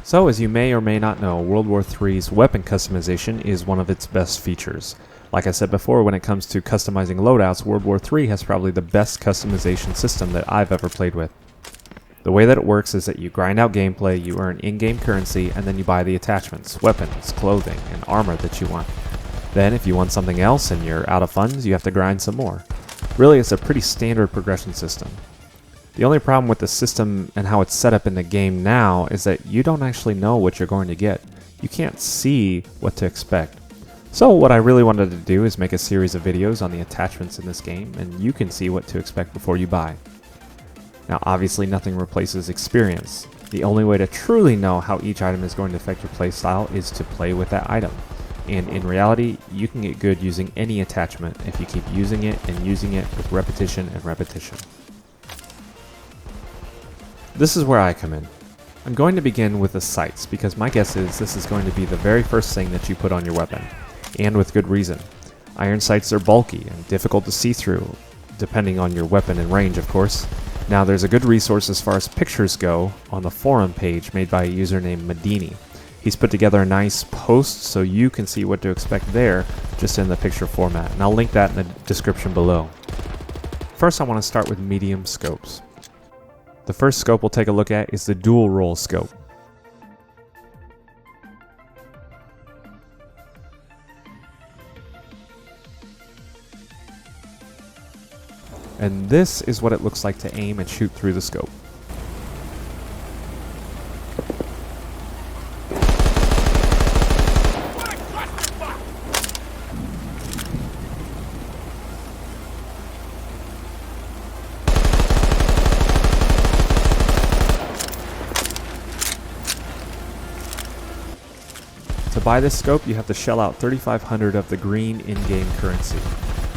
So, as you may or may not know, World War III's weapon customization is one of its best features. Like I said before, when it comes to customizing loadouts, World War III has probably the best customization system that I've ever played with. The way that it works is that you grind out gameplay, you earn in-game currency, and then you buy the attachments, weapons, clothing, and armor that you want. Then, if you want something else and you're out of funds, you have to grind some more. Really, it's a pretty standard progression system. The only problem with the system and how it's set up in the game now is that you don't actually know what you're going to get. You can't see what to expect. So what I really wanted to do is make a series of videos on the attachments in this game, and you can see what to expect before you buy. Now obviously nothing replaces experience. The only way to truly know how each item is going to affect your playstyle is to play with that item. And in reality, you can get good using any attachment if you keep using it and using it with repetition and repetition. This is where I come in. I'm going to begin with the sights because my guess is this is going to be the very first thing that you put on your weapon, and with good reason. Iron sights are bulky and difficult to see through, depending on your weapon and range of course. Now there's a good resource as far as pictures go on the forum page made by a user named Medini. He's put together a nice post so you can see what to expect there just in the picture format, and I'll link that in the description below. First I want to start with medium scopes. The first scope we'll take a look at is the dual roll scope. And this is what it looks like to aim and shoot through the scope. To buy this scope, you have to shell out 3,500 of the green in-game currency.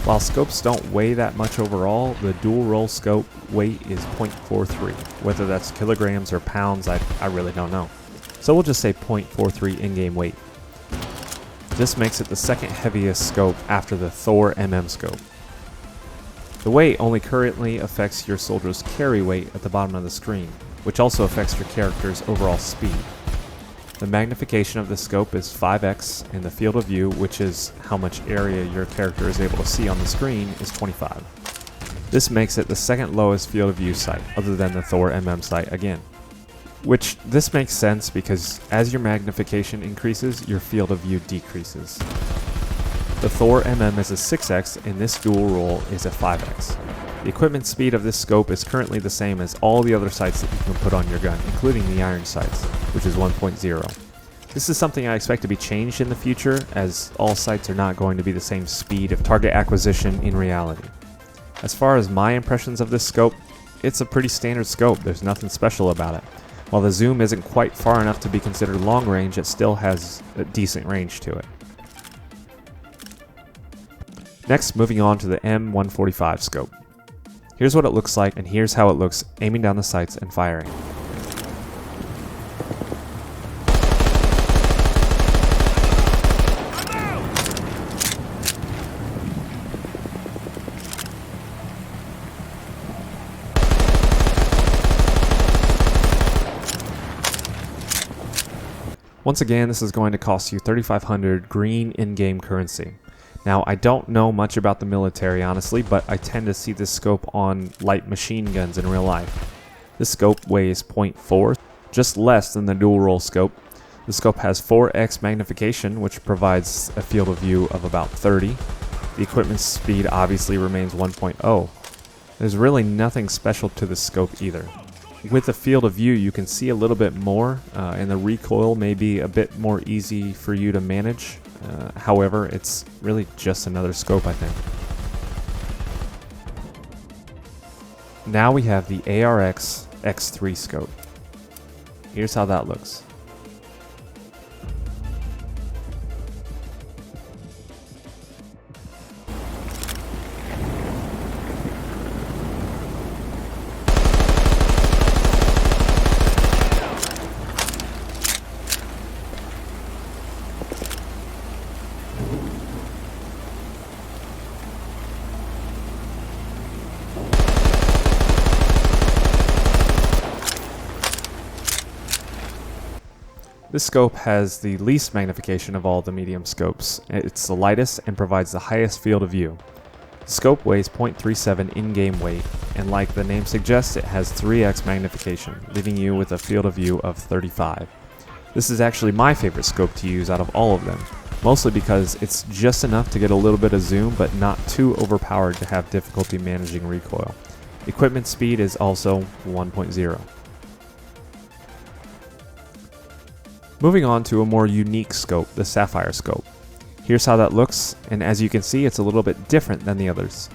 While scopes don't weigh that much overall, the dual roll scope weight is 0.43. Whether that's kilograms or pounds, I really don't know. So we'll just say 0.43 in-game weight. This makes it the second heaviest scope after the Thor scope. The weight only currently affects your soldier's carry weight at the bottom of the screen, which also affects your character's overall speed. The magnification of the scope is 5x, and the field of view, which is how much area your character is able to see on the screen, is 25. This makes it the second lowest field of view sight, other than the Thor sight again. Which, this makes sense because as your magnification increases, your field of view decreases. The Thor is a 6x, and this dual roll is a 5x. The equipment speed of this scope is currently the same as all the other sights that you can put on your gun, including the iron sights, which is 1.0. This is something I expect to be changed in the future, as all sights are not going to be the same speed of target acquisition in reality. As far as my impressions of this scope, it's a pretty standard scope, there's nothing special about it. While the zoom isn't quite far enough to be considered long range, it still has a decent range to it. Next, moving on to the M145 scope. Here's what it looks like, and here's how it looks aiming down the sights and firing. Once again, this is going to cost you 3,500 green in-game currency. Now, I don't know much about the military, honestly, but I tend to see this scope on light machine guns in real life. This scope weighs 0.4, just less than the dual roll scope. The scope has 4x magnification, which provides a field of view of about 30. The equipment speed obviously remains 1.0. There's really nothing special to this scope either. With the field of view, you can see a little bit more, and the recoil may be a bit more easy for you to manage. However, it's really just another scope, I think. Now we have the ARX X3 scope. Here's how that looks. This scope has the least magnification of all the medium scopes. It's the lightest and provides the highest field of view. The scope weighs 0.37 in-game weight, and like the name suggests, it has 3x magnification, leaving you with a field of view of 35. This is actually my favorite scope to use out of all of them, mostly because it's just enough to get a little bit of zoom but not too overpowered to have difficulty managing recoil. Equipment speed is also 1.0. Moving on to a more unique scope, the Sapphire Scope. Here's how that looks, and as you can see, it's a little bit different than the others.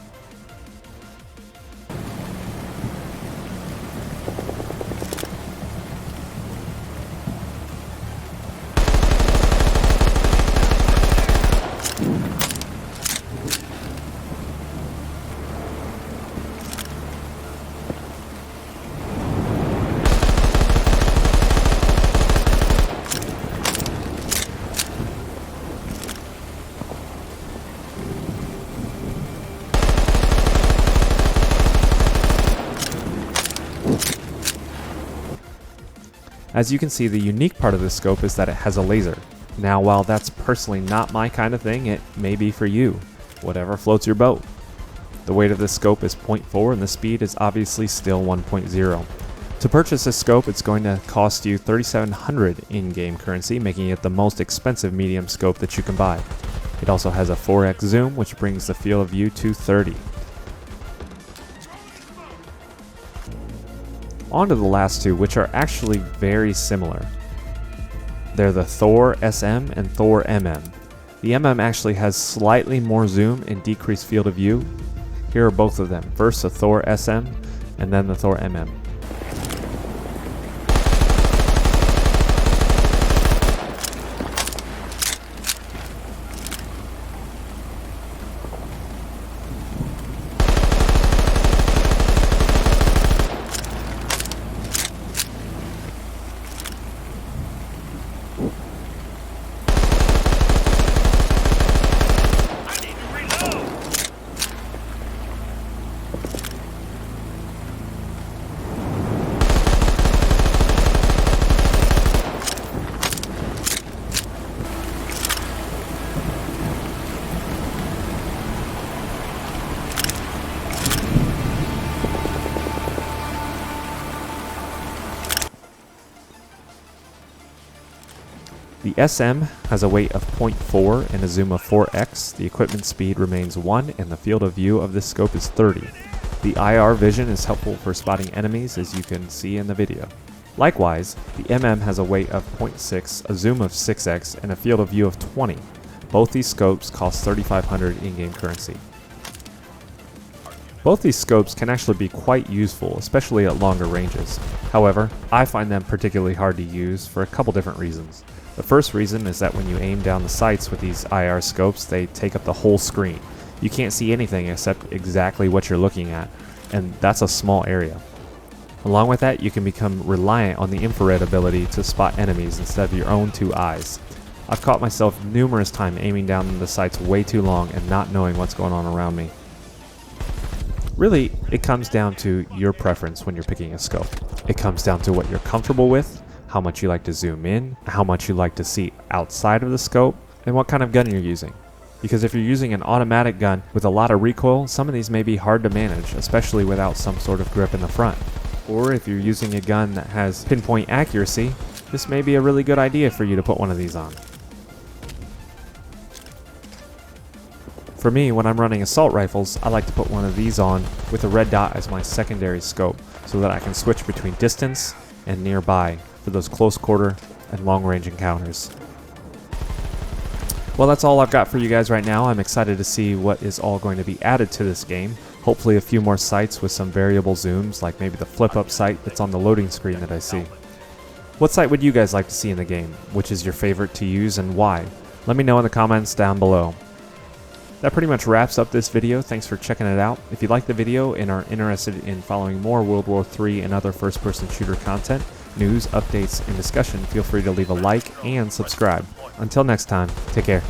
As you can see, the unique part of this scope is that it has a laser. Now, while that's personally not my kind of thing, it may be for you. Whatever floats your boat. The weight of this scope is 0.4 and the speed is obviously still 1.0. To purchase this scope, it's going to cost you 3,700 in-game currency, making it the most expensive medium scope that you can buy. It also has a 4x zoom, which brings the field of view to 30. On to the last two, which are actually very similar. They're the Thor SM and Thor MM. The MM actually has slightly more zoom and decreased field of view. Here are both of them. First the Thor SM and then the Thor MM. The SM has a weight of 0.4 and a zoom of 4x, the equipment speed remains 1, and the field of view of this scope is 30. The IR vision is helpful for spotting enemies, as you can see in the video. Likewise, the MM has a weight of 0.6, a zoom of 6x, and a field of view of 20. Both these scopes cost 3,500 in-game currency. Both these scopes can actually be quite useful, especially at longer ranges. However, I find them particularly hard to use for a couple different reasons. The first reason is that when you aim down the sights with these IR scopes, they take up the whole screen. You can't see anything except exactly what you're looking at, and that's a small area. Along with that, you can become reliant on the infrared ability to spot enemies instead of your own two eyes. I've caught myself numerous times aiming down the sights way too long and not knowing what's going on around me. Really, it comes down to your preference when you're picking a scope. It comes down to what you're comfortable with, how much you like to zoom in, how much you like to see outside of the scope, and what kind of gun you're using. Because if you're using an automatic gun with a lot of recoil, some of these may be hard to manage, especially without some sort of grip in the front. Or if you're using a gun that has pinpoint accuracy, this may be a really good idea for you to put one of these on. For me, when I'm running assault rifles, I like to put one of these on with a red dot as my secondary scope so that I can switch between distance and nearby for those close quarter and long range encounters. Well, that's all I've got for you guys right now. I'm excited to see what is all going to be added to this game. Hopefully a few more sights with some variable zooms, like maybe the flip up sight that's on the loading screen that I see. What sight would you guys like to see in the game? Which is your favorite to use and why? Let me know in the comments down below. That pretty much wraps up this video. Thanks for checking it out. If you like the video and are interested in following more World War III and other first-person shooter content, news, updates, and discussion, feel free to leave a like and subscribe. Until next time, take care.